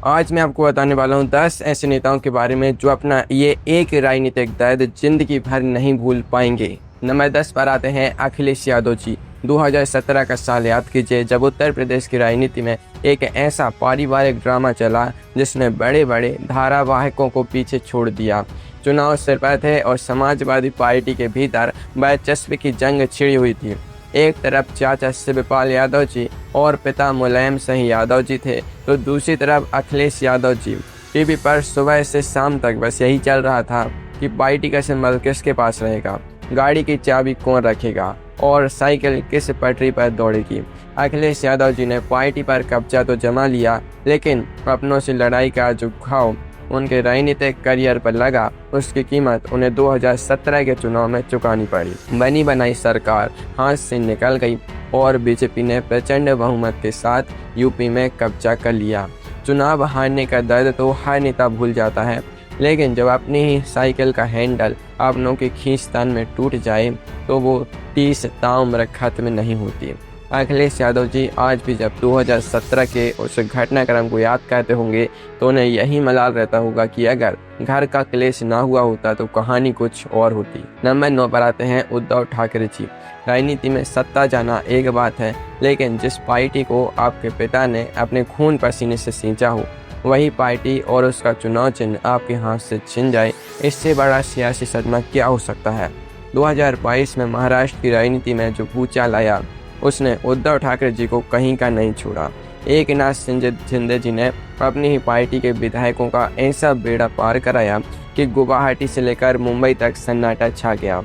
आज मैं आपको बताने वाला हूँ 10 ऐसे नेताओं के बारे में जो अपना ये एक राजनीतिक दर्द जिंदगी भर नहीं भूल पाएंगे। नंबर 10 पर आते हैं अखिलेश यादव जी। 2017 का साल याद कीजिए जब उत्तर प्रदेश की राजनीति में एक ऐसा पारिवारिक ड्रामा चला जिसने बड़े बड़े धारावाहिकों को पीछे छोड़ दिया। चुनाव सिर पर थे और समाजवादी पार्टी के भीतर दिलचस्पी की जंग छिड़ी हुई थी। एक तरफ चाचा शिवपाल यादव जी और पिता मुलायम सिंह यादव जी थे, तो दूसरी तरफ अखिलेश यादव जी। टीवी पर सुबह से शाम तक बस यही चल रहा था कि पार्टी का सिंबल किसके पास रहेगा, गाड़ी की चाबी कौन रखेगा और साइकिल किस पटरी पर दौड़ेगी। अखिलेश यादव जी ने पार्टी पर कब्जा तो जमा लिया, लेकिन अपनों से लड़ाई का जो घाव उनके राजनीतिक करियर पर लगा, उसकी कीमत उन्हें 2017 के चुनाव में चुकानी पड़ी। बनी बनाई सरकार हाथ से निकल गई और बीजेपी ने प्रचंड बहुमत के साथ यूपी में कब्जा कर लिया। चुनाव हारने का दर्द तो हर नेता भूल जाता है, लेकिन जब अपनी ही साइकिल का हैंडल अपनों के खींचतान में टूट जाए तो वो टीस ताउम्र खत्म नहीं होती। अखिलेश यादव जी आज भी जब 2017 के उस घटनाक्रम को याद करते होंगे तो उन्हें यही मलाल रहता होगा कि अगर घर का क्लेश ना हुआ होता तो कहानी कुछ और होती। नंबर 9 पर आते हैं उद्धव ठाकरे जी। राजनीति में सत्ता जाना एक बात है, लेकिन जिस पार्टी को आपके पिता ने अपने खून पसीने से सींचा हो, वही पार्टी और उसका चुनाव चिन्ह आपके हाथ से छिन जाए, इससे बड़ा सियासी सदमा क्या हो सकता है। 2022 में महाराष्ट्र की राजनीति में जो भूचाल आया उसने उद्धव ठाकरे जी को कहीं का नहीं छोड़ा। एकनाथ शिंदे जी ने अपनी ही पार्टी के विधायकों का ऐसा बेड़ा पार कराया कि गुवाहाटी से लेकर मुंबई तक सन्नाटा छा गया।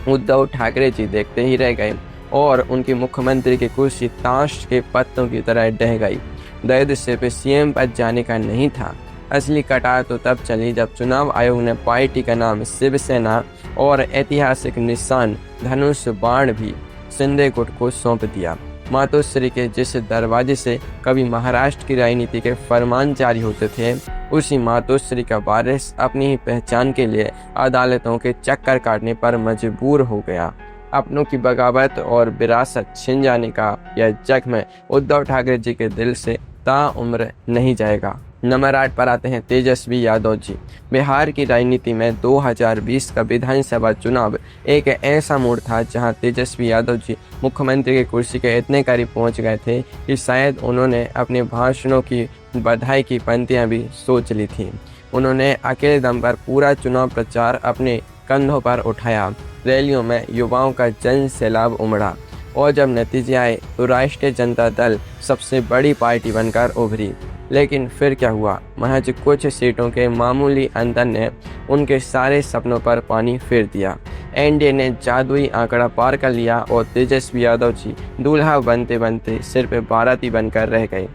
उद्धव ठाकरे जी देखते ही रह गए और उनकी मुख्यमंत्री की कुर्सी ताश के पत्तों की तरह ढह गई। दर्द सिर्फ सीएम पद जाने का नहीं था, असली कटार तो तब चली जब चुनाव आयोग ने पार्टी का नाम शिवसेना और ऐतिहासिक निशान धनुष बाण भी शिंदे गुट को सौंप दिया। मातोश्री के जिस दरवाजे से कभी महाराष्ट्र की राजनीति के फरमान जारी होते थे, उसी मातोश्री का वारिस अपनी ही पहचान के लिए अदालतों के चक्कर काटने पर मजबूर हो गया। अपनों की बगावत और विरासत छिन जाने का यह जख्म उद्धव ठाकरे जी के दिल से ताउम्र नहीं जाएगा। नंबर 8 पर आते हैं तेजस्वी यादव जी। बिहार की राजनीति में 2020 का विधानसभा चुनाव एक ऐसा मोड़ था जहां तेजस्वी यादव जी मुख्यमंत्री की कुर्सी के इतने करीब पहुंच गए थे कि शायद उन्होंने अपने भाषणों की बधाई की पंक्तियां भी सोच ली थी। उन्होंने अकेले दम पर पूरा चुनाव प्रचार अपने कंधों पर उठाया। रैलियों में युवाओं का जन सैलाब उमड़ा और जब नतीजे आए तो राष्ट्रीय जनता दल सबसे बड़ी पार्टी बनकर उभरी। लेकिन फिर क्या हुआ, महज कुछ सीटों के मामूली अंतर ने उनके सारे सपनों पर पानी फेर दिया। एनडीए ने जादुई आंकड़ा पार कर लिया और तेजस्वी यादव जी दूल्हा बनते बनते सिर्फ बाराती बनकर रह गए।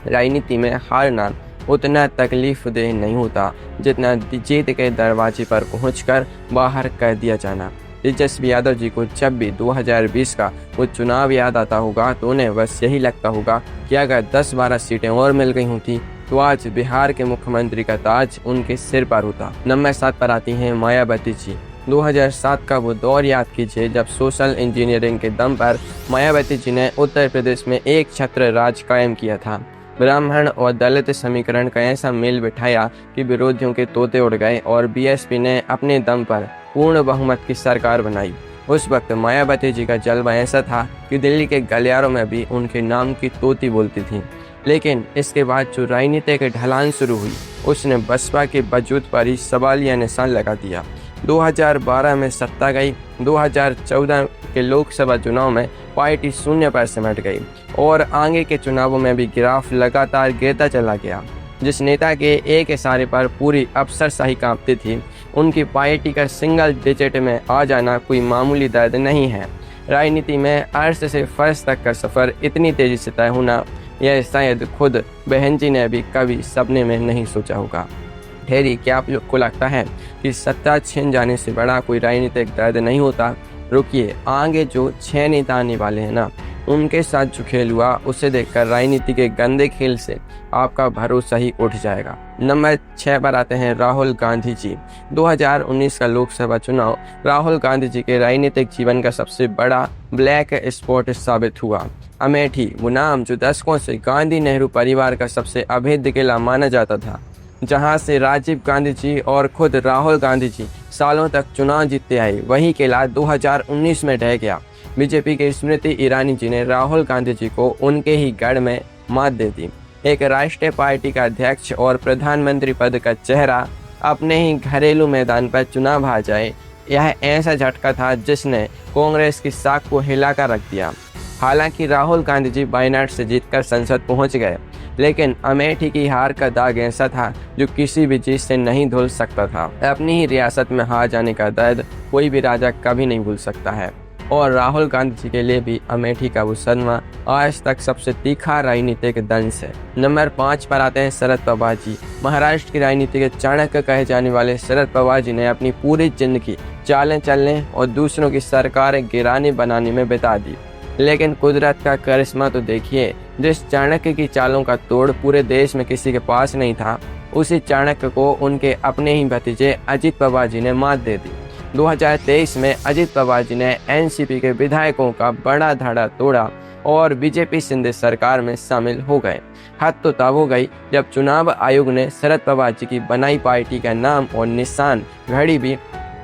राजनीति में हारना उतना तकलीफदेह नहीं होता जितना जीत के दरवाजे पर पहुंचकर बाहर कर दिया जाना। तेजस्वी यादव जी को जब भी 2020 का वो चुनाव याद आता होगा तो उन्हें बस यही लगता होगा कि अगर 10-12 सीटें और मिल गई होती तो आज बिहार के मुख्यमंत्री का ताज उनके सिर पर होता। नंबर 7 पर आती हैं मायावती जी। 2007 का वो दौर याद कीजिए जब सोशल इंजीनियरिंग के दम पर मायावती जी ने उत्तर प्रदेश में एक छत्र राज कायम किया था। ब्राह्मण और दलित समीकरण का ऐसा मेल बिठाया कि विरोधियों के तोते उड़ गए और बीएसपी ने अपने दम पर पूर्ण बहुमत की सरकार बनाई। उस वक्त मायावती जी का जलवा ऐसा था कि दिल्ली के गलियारों में भी उनके नाम की तोती बोलती थी। लेकिन इसके बाद जो राजनीति के ढलान शुरू हुई उसने बसपा के वजूद पर ही सवालिया निशान लगा दिया। 2012 में सत्ता गई, 2014 के लोकसभा चुनाव में पार्टी शून्य पर सिमट गई और आगे के चुनावों में भी ग्राफ लगातार गिरता चला गया। जिस नेता के एक इशारे पर पूरी अफसरशाही कांपती थी, उनकी पार्टी का सिंगल डिजिट में आ जाना कोई मामूली दर्द नहीं है। राजनीति में अर्श से फर्श तक का सफ़र इतनी तेज़ी से तय होना, यह शायद खुद बहन जी ने भी कभी सपने में नहीं सोचा होगा। ठहरी, क्या आप लोग को लगता है कि सत्ता छिन जाने से बड़ा कोई राजनीतिक दर्द नहीं होता? रुकिए, आगे जो 6 नेता आने वाले हैं ना, उनके साथ जो खेल हुआ उसे देखकर राजनीति के गंदे खेल से आपका भरोसा ही उठ जाएगा। नंबर 6 पर आते हैं राहुल गांधी जी। 2019 का लोकसभा चुनाव राहुल गांधी जी के राजनीतिक जीवन का सबसे बड़ा ब्लैक स्पॉट साबित हुआ। अमेठी, वो नाम जो दशकों से गांधी नेहरू परिवार का सबसे अभेद्य किला माना जाता था, जहां से राजीव गांधी जी और खुद राहुल गांधी जी सालों तक चुनाव जीतते आए, वही किला 2019 में ढह गया। बीजेपी के स्मृति ईरानी जी ने राहुल गांधी जी को उनके ही गढ़ में मात दे दी। एक राष्ट्रीय पार्टी का अध्यक्ष और प्रधानमंत्री पद का चेहरा अपने ही घरेलू मैदान पर चुनाव हार जाए, यह ऐसा झटका था जिसने कांग्रेस की साख को हिलाकर रख दिया। हालांकि राहुल गांधी जी वायनाड से जीतकर संसद पहुंच गए, लेकिन अमेठी की हार का दाग ऐसा था जो किसी भी चीज से नहीं धुल सकता था। अपनी ही रियासत में हार जाने का दर्द कोई भी राजा कभी नहीं भूल सकता है, और राहुल गांधी जी के लिए भी अमेठी का वो सदमा आज तक सबसे तीखा राजनीतिक दंश है। नंबर 5 पर आते हैं शरद पवार जी। महाराष्ट्र की राजनीति के चाणक्य कहे जाने वाले शरद पवार जी ने अपनी पूरी जिंदगी चालें चलने और दूसरों की सरकारें गिराने बनाने में बिता दी, लेकिन कुदरत का करिश्मा तो देखिए। जिस चाणक्य की चालों का तोड़ पूरे देश में किसी के पास नहीं था, उसी चाणक्य को उनके अपने ही भतीजे अजित पवार जी ने मात दे दी। 2023 में अजित पवार जी ने एनसीपी के विधायकों का बड़ा धड़ा तोड़ा और बीजेपी शिंदे सरकार में शामिल हो गए। हद तो तब हो गई जब चुनाव आयोग ने शरद पवार जी की बनाई पार्टी का नाम और निशान घड़ी भी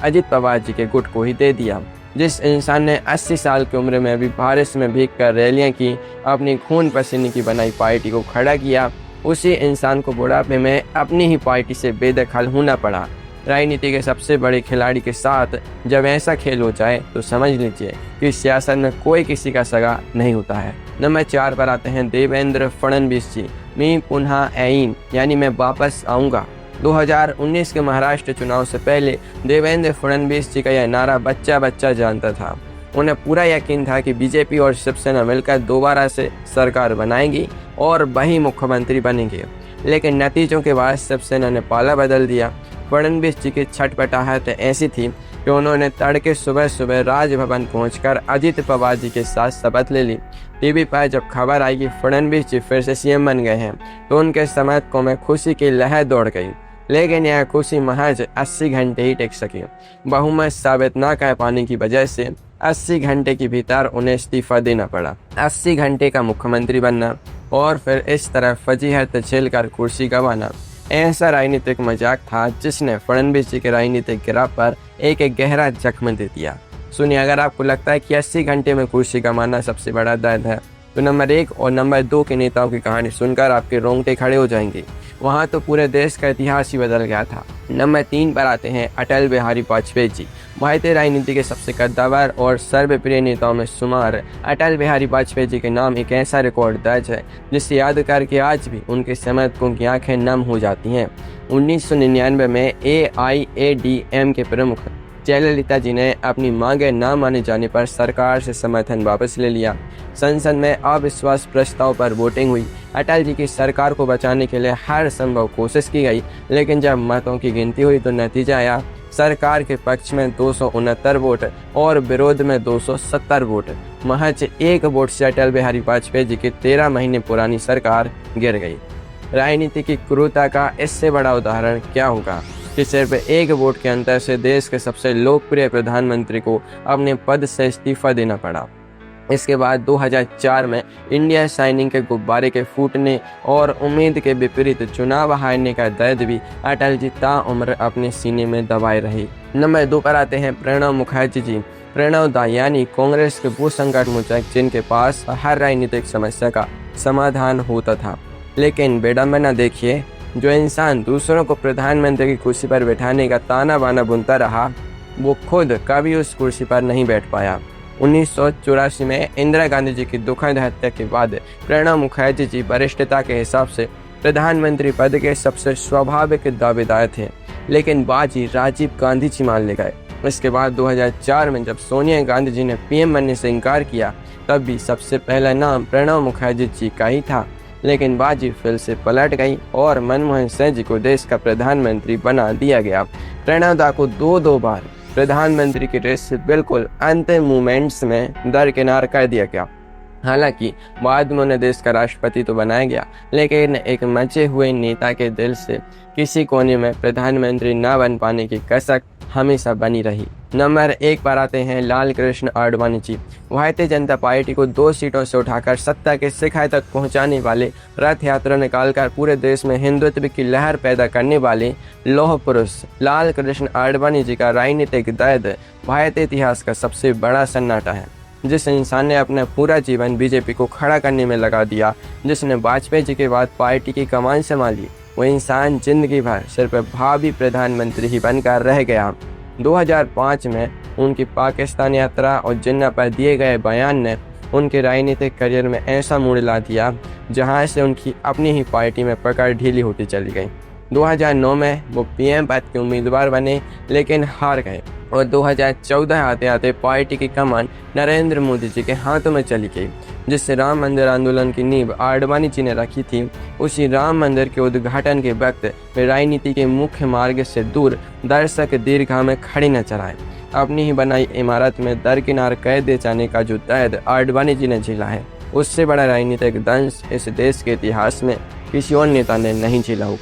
अजित पवार जी के गुट को ही दे दिया। जिस इंसान ने 80 साल की उम्र में भी बारिश में भीग कर रैलियां की, अपनी खून पसीने की बनाई पार्टी को खड़ा किया, उसी इंसान को बुढ़ापे में अपनी ही पार्टी से बेदखल होना पड़ा। राजनीति के सबसे बड़े खिलाड़ी के साथ जब ऐसा खेल हो जाए तो समझ लीजिए कि सियासत में कोई किसी का सगा नहीं होता है। नंबर 4 पर आते हैं देवेंद्र फडणवीस जी। मैं पुनः ऐईन, यानी मैं वापस आऊँगा। 2019 के महाराष्ट्र चुनाव से पहले देवेंद्र फडणवीस जी का यह नारा बच्चा बच्चा जानता था। उन्हें पूरा यकीन था कि बीजेपी और शिवसेना मिलकर दोबारा से सरकार बनाएगी और वही मुख्यमंत्री बनेंगे, लेकिन नतीजों के बाद शिवसेना ने पाला बदल दिया। फडणवीस जी की छटपटाहट ऐसी थी कि उन्होंने तड़के सुबह सुबह राजभवन पहुंचकर अजित पवार जी के साथ शपथ ले ली। टीवी पर जब खबर आई कि फडणवीस जी फिर से सीएम बन गए हैं, तो उनके समर्थकों में खुशी की लहर दौड़ गई, लेकिन यह खुशी महज 80 घंटे ही टिक सकी। बहुमत साबित न कर पाने की वजह से 80 घंटे के भीतर उन्हें इस्तीफा देना पड़ा। 80 घंटे का मुख्यमंत्री बनना और फिर इस तरह फजीहत झेलकर कुर्सी गंवाना, ऐसा राजनीतिक मजाक था जिसने फडणवीस जी के राजनीतिक गिराव पर एक गहरा जख्म दे दिया। सुनिए, अगर आपको लगता है कि 80 घंटे में कुर्सी कमाना सबसे बड़ा दर्द है, तो नंबर 1 और नंबर 2 के नेताओं की कहानी सुनकर आपके रोंगटे खड़े हो जाएंगे। वहाँ तो पूरे देश का इतिहास ही बदल गया था। नंबर 3 पर आते हैं अटल बिहारी वाजपेयी जी। भारतीय राजनीति के सबसे कद्दावर और सर्वप्रिय नेताओं में शुमार अटल बिहारी वाजपेयी जी के नाम एक ऐसा रिकॉर्ड दर्ज है जिसे याद करके आज भी उनके समर्थकों की आंखें नम हो जाती हैं। 1999 में AIADM के प्रमुख जयललिता जी ने अपनी मांगे न माने जाने पर सरकार से समर्थन वापस ले लिया। संसद में अविश्वास प्रस्ताव पर वोटिंग हुई। अटल जी की सरकार को बचाने के लिए हर संभव कोशिश की गई, लेकिन जब मतों की गिनती हुई तो नतीजा आया सरकार के पक्ष में 269 वोट और विरोध में 270 वोट। महज 1 वोट से अटल बिहारी वाजपेयी जी की 13 महीने पुरानी सरकार गिर गई। राजनीति की क्रूरता का इससे बड़ा उदाहरण क्या होगा कि सिर्फ 1 वोट के अंतर से देश के सबसे लोकप्रिय प्रधानमंत्री को अपने पद से इस्तीफा देना पड़ा। इसके बाद 2004 में इंडिया साइनिंग के गुब्बारे के फूटने और उम्मीद के विपरीत चुनाव हारने का दर्द भी अटल जी ताउम्र अपने सीने में दबाए रहे। नंबर 2 पर आते हैं प्रणब मुखर्जी जी। प्रणब दा यानी कांग्रेस के वो संकट मोचक जिनके पास हर राजनीतिक समस्या का समाधान होता था। लेकिन विडंबना देखिए, जो इंसान दूसरों को प्रधानमंत्री की कुर्सी पर बैठाने का ताना बाना बुनता रहा, वो खुद कभी उस कुर्सी पर नहीं बैठ पाया। 1984 में इंदिरा गांधी जी की दुखद हत्या के बाद प्रणब मुखर्जी जी वरिष्ठता के हिसाब से प्रधानमंत्री पद के सबसे स्वाभाविक दावेदार थे, लेकिन बाजी राजीव गांधी जी मान ले गए। इसके बाद 2004 में जब सोनिया गांधी जी ने पीएम बनने से इनकार किया, तब भी सबसे पहला नाम प्रणब मुखर्जी जी का ही था, लेकिन बाजी फिर से पलट गई और मनमोहन सिंह जी को देश का प्रधानमंत्री बना दिया गया। प्रणब दा को दो बार प्रधानमंत्री की रेस से बिल्कुल अंतिम मोमेंट्स में दरकिनार कर दिया गया। हालांकि बाद में उन्हें देश का राष्ट्रपति तो बनाया गया, लेकिन एक मचे हुए नेता के दिल से किसी कोने में प्रधानमंत्री न बन पाने की कसक हमेशा बनी रही। नंबर 1 पर आते हैं लाल कृष्ण आडवाणी जी। भारतीय जनता पार्टी को 2 सीटों से उठाकर सत्ता के शिखर तक पहुंचाने वाले, रथ यात्रा निकालकर पूरे देश में हिंदुत्व की लहर पैदा करने वाले लौह पुरुष लाल कृष्ण आडवाणी जी का राजनीतिक दर्द भारतीय इतिहास का सबसे बड़ा सन्नाटा है। जिस इंसान ने अपना पूरा जीवन बीजेपी को खड़ा करने में लगा दिया, जिसने वाजपेयी जी के बाद पार्टी की कमान संभाली, वो इंसान जिंदगी भर सिर्फ भावी प्रधानमंत्री ही बनकर रह गया। 2005 में उनकी पाकिस्तान यात्रा और जिन्ना पर दिए गए बयान ने उनके राजनीतिक करियर में ऐसा मोड़ ला दिया जहां से उनकी अपनी ही पार्टी में पकड़ ढीली होती चली गई। 2009 में वो पीएम पद के उम्मीदवार बने, लेकिन हार गए और 2014 आते आते पार्टी की कमान नरेंद्र मोदी जी के हाथों में चली गई। जिस राम मंदिर आंदोलन की नींव आडवाणी जी ने रखी थी, उसी राम मंदिर के उद्घाटन के वक्त वे राजनीति के मुख्य मार्ग से दूर दर्शक दीर्घा में खड़े नजर आए। अपनी ही बनाई इमारत में दरकिनार कैद दे जाने का जो दर्द आडवाणी जी ने झेला है, उससे बड़ा राजनीतिक दंश इस देश के इतिहास में किसी और नेता ने नहीं झेला होगा।